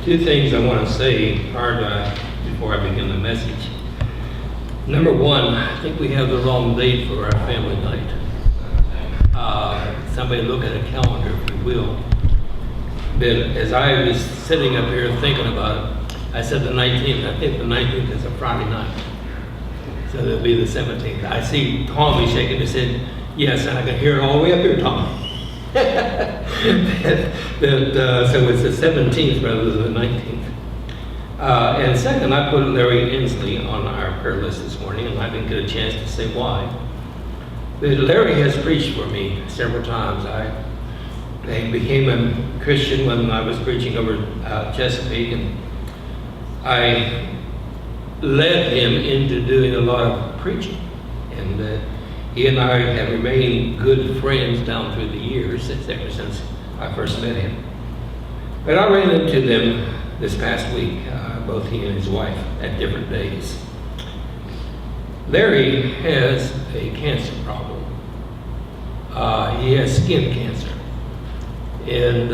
Two things I want to say before I begin the message. Number one, I think we have the wrong date for our family night. Somebody look at a calendar, if you will. But as I was sitting up here thinking about it, I said the 19th. I think the 19th is a Friday night. So it'll be the 17th. I see Tommy shaking his head, yes, and I can hear it all the way up here, Tommy. So it's the 17th rather than the 19th. And second, I put Larry Inslee on our prayer list this morning, and I didn't get a chance to say why. But Larry has preached for me several times. I became a Christian when I was preaching over Chesapeake, and I led him into doing a lot of preaching. And he and I have remained good friends down through the years, ever since I first met him. But I ran into them this past week, both he and his wife, at different days. Larry has a cancer problem. He has skin cancer. And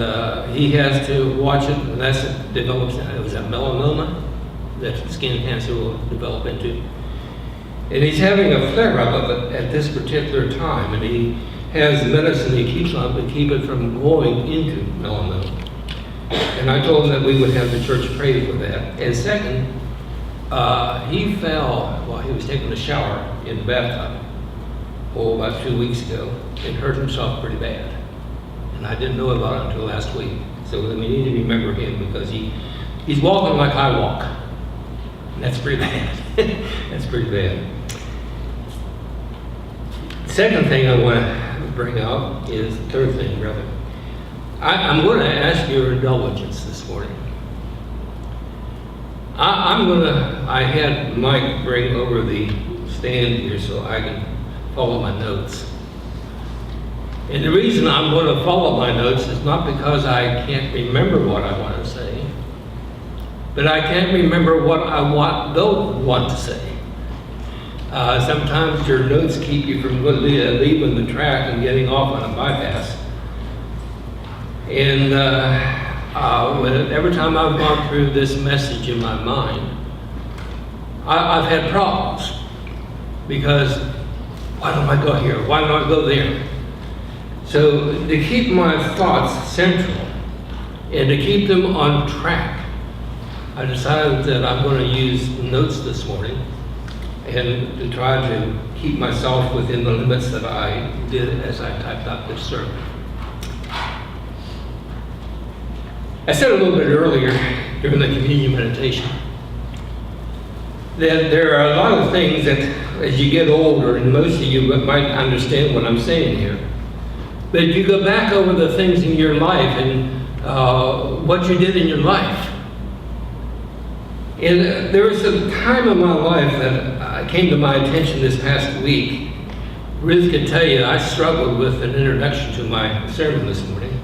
he has to watch it, and that's develops, it was a melanoma that skin cancer will develop into. And he's having a flare-up of it at this particular time, and he has medicine he keeps on to keep it from going into melanoma. And I told him that we would have the church pray for that. And second, he fell while he was taking a shower in the bathtub, about 2 weeks ago, and hurt himself pretty bad. And I didn't know about it until last week. So we need to remember him, because he's walking like I walk. And that's pretty bad. That's pretty bad. Second thing I want to bring out is the third thing, rather. I'm going to ask your indulgence this morning. I had Mike bring over the stand here so I can follow my notes. And the reason I'm going to follow my notes is not because I can't remember what I want to say, but I can't remember what I don't want to say. Sometimes your notes keep you from leaving the track and getting off on a bypass. And every time I've gone through this message in my mind, I've had problems. Because why don't I go here? Why don't I go there? So to keep my thoughts central and to keep them on track, I decided that I'm going to use notes this morning and to try to keep myself within the limits that I did as I typed out this sermon. I said a little bit earlier during the communion meditation that there are a lot of things that as you get older, and most of you might understand what I'm saying here, but you go back over the things in your life and what you did in your life. And there was a time in my life that came to my attention this past week. Ruth could tell you I struggled with an introduction to my sermon this morning,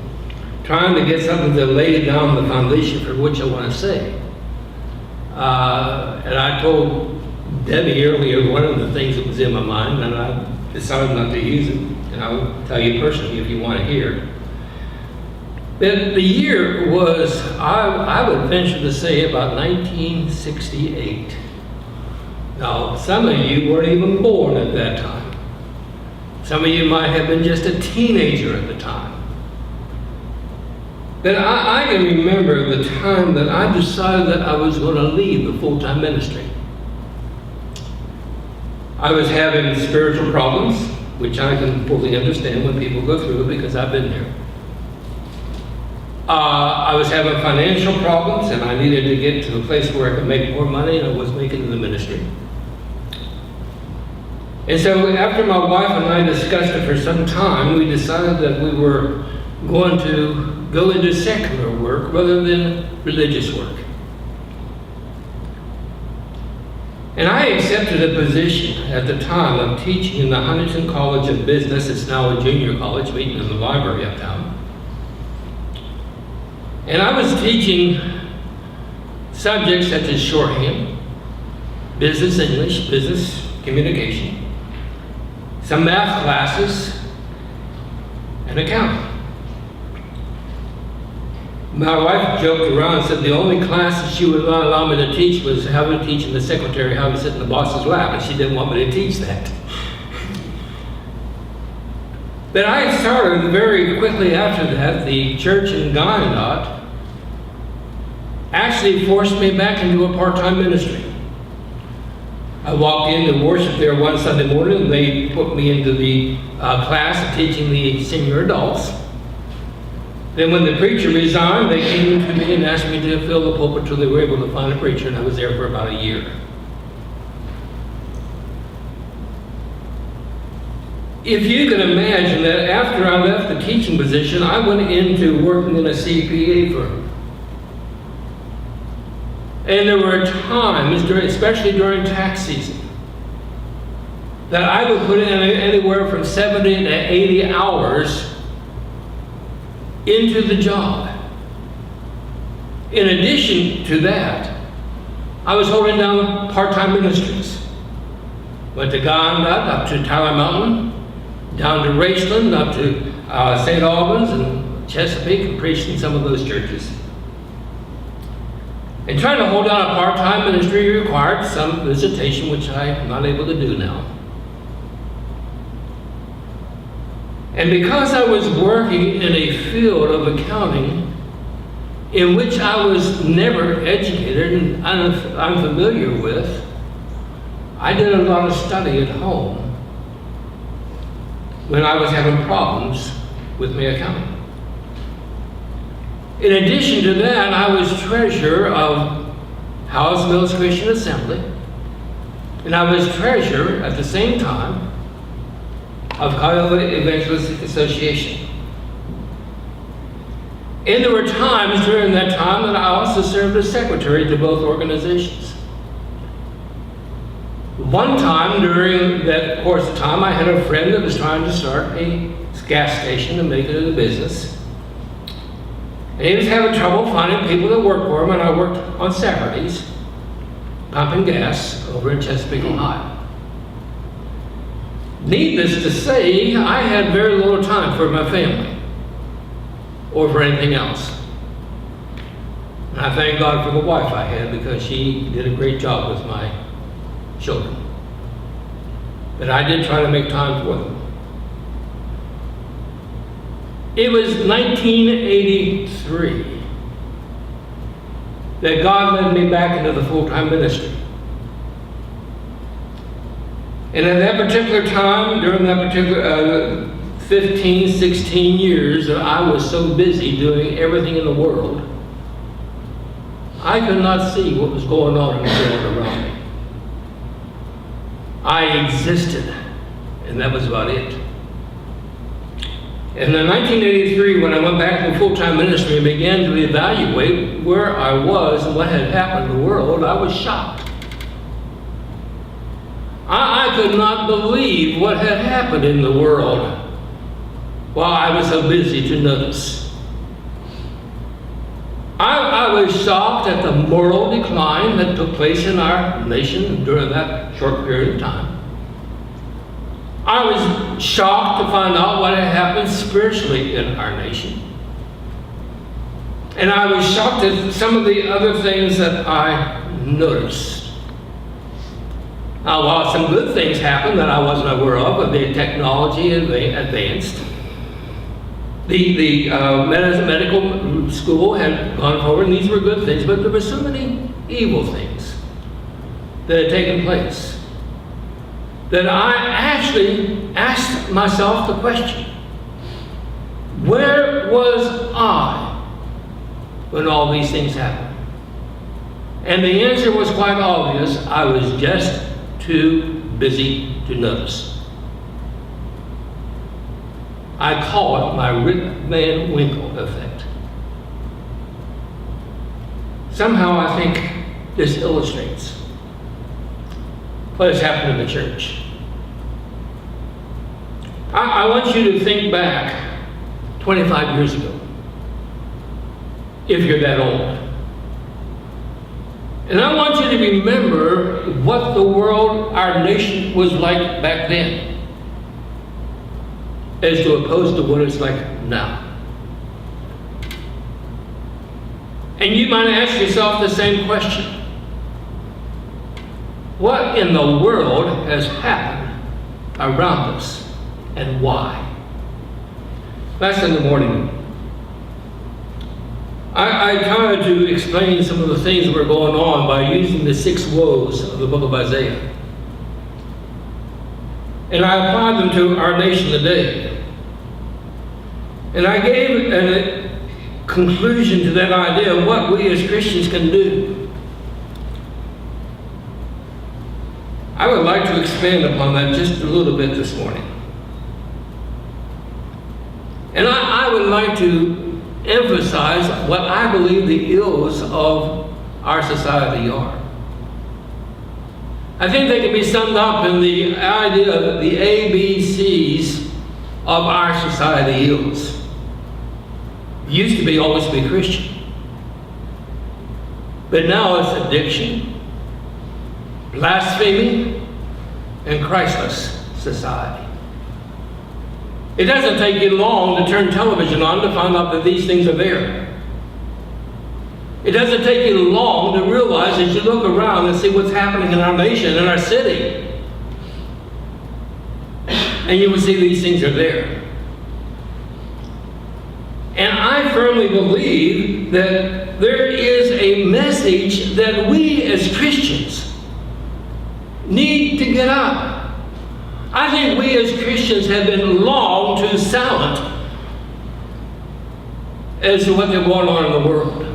trying to get something to lay down the foundation for which I want to say. And I told Debbie earlier one of the things that was in my mind, and I decided not to use it. And I'll tell you personally if you want to hear. Then the year was, I would venture to say, about 1968. Now, some of you weren't even born at that time. Some of you might have been just a teenager at the time. But I can remember the time that I decided that I was going to leave the full-time ministry. I was having spiritual problems, which I can fully understand when people go through it because I've been there. I was having financial problems, and I needed to get to a place where I could make more money than I was making in the ministry. And so after my wife and I discussed it for some time, we decided that we were going to go into secular work rather than religious work. And I accepted a position at the time of teaching in the Huntington College of Business. It's now a junior college, meeting in the library uptown. And I was teaching subjects such as shorthand, business English, business communication, some math classes, and accounting. My wife joked around and said the only class that she would not allow me to teach was how to teach in the secretary, how to sit in the boss's lap, and she didn't want me to teach that. But I started very quickly after that. The church in Gandat actually forced me back into a part-time ministry. I walked in to worship there one Sunday morning, and they put me into the class of teaching the senior adults. Then when the preacher resigned, they came to me and asked me to fill the pulpit till they were able to find a preacher, and I was there for about a year. If you can imagine that after I left the teaching position, I went into working in a CPA firm. And there were times, especially during tax season, that I would put in anywhere from 70 to 80 hours into the job. In addition to that, I was holding down part-time ministries. Went to Gandat, up to Tyler Mountain, down to Raceland, up to St. Albans and Chesapeake, and preached in some of those churches. And trying to hold down a part-time ministry required some visitation, which I'm not able to do now. And because I was working in a field of accounting in which I was never educated and unfamiliar with, I did a lot of study at home when I was having problems with my accounting. In addition to that, I was treasurer of Howes Mills Christian Assembly, and I was treasurer at the same time of Cuyahoga Evangelistic Association. And there were times during that time that I also served as secretary to both organizations. One time during that course of time, I had a friend that was trying to start a gas station and make it a business. And he was having trouble finding people that worked for him, and I worked on Saturdays, pumping gas over in Chesapeake, Ohio. Needless to say, I had very little time for my family or for anything else. And I thank God for the wife I had, because she did a great job with my children. But I did try to make time for them. It was 1983 that God led me back into the full-time ministry. And at that particular time, during that particular 15, 16 years that I was so busy doing everything in the world, I could not see what was going on in the world around me. I existed, and that was about it. And in 1983, when I went back to full-time ministry and began to evaluate where I was and what had happened in the world, I was shocked. I could not believe what had happened in the world while I was so busy to notice. I was shocked at the moral decline that took place in our nation during that short period of time. I was shocked to find out what had happened spiritually in our nation. And I was shocked at some of the other things that I noticed. Now, while some good things happened that I wasn't aware of, but the technology advanced, the medical school had gone forward, and these were good things, but there were so many evil things that had taken place that I actually asked myself the question, where was I when all these things happened? And the answer was quite obvious. I was just too busy to notice. I call it my Rip Van Winkle effect. Somehow I think this illustrates what has happened in the church. I want you to think back 25 years ago, if you're that old. And I want you to remember what the world, our nation, was like back then, as to opposed to what it's like now. And you might ask yourself the same question. What in the world has happened around us, and why? Last in the morning, I tried to explain some of the things that were going on by using the 6 woes of the book of Isaiah. And I applied them to our nation today. And I gave a conclusion to that idea of what we as Christians can do. I would like to expand upon that just a little bit this morning. And I would like to emphasize what I believe the ills of our society are. I think they can be summed up in the idea of the ABCs of our society ills. It used to be always to be Christian. But now it's addiction, blasphemy, and Christless society. It doesn't take you long to turn television on to find out that these things are there. It doesn't take you long to realize as you look around and see what's happening in our nation, in our city. And you will see these things are there. And I firmly believe that there is a message that we as Christians need to get up. I think we as Christians have been long too silent as to what's going on in the world.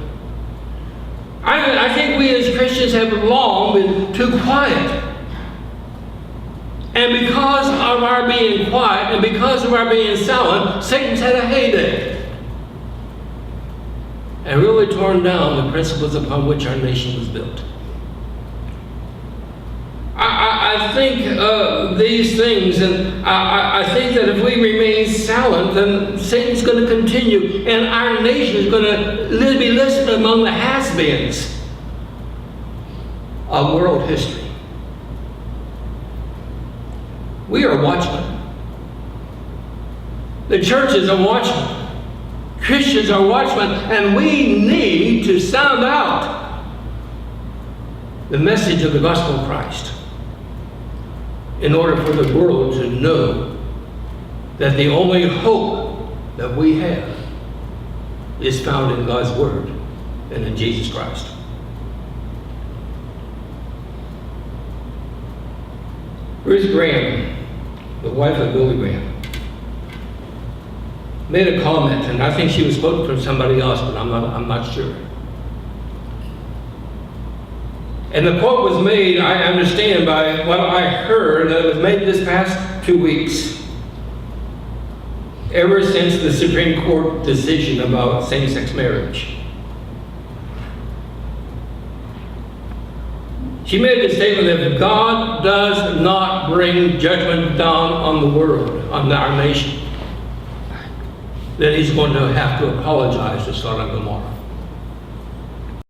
I think we as Christians have long been too quiet. And because of our being quiet and because of our being silent, Satan's had a heyday and really torn down the principles upon which our nation was built. I think these things, and I think that if we remain silent, then Satan's going to continue, and our nation is going to be listed among the has-beens of world history. We are watchmen. The church is a watchman. Christians are watchmen, and we need to sound out the message of the gospel of Christ in order for the world to know that the only hope that we have is found in God's Word and in Jesus Christ. Ruth Graham, the wife of Billy Graham, made a comment, and I think she was quoted from somebody else, but I'm not sure. And the quote was made, I understand, by what I heard, that it was made this past 2 weeks. Ever since the Supreme Court decision about same-sex marriage. She made the statement that if God does not bring judgment down on the world, on our nation, then he's going to have to apologize to Sodom and Gomorrah.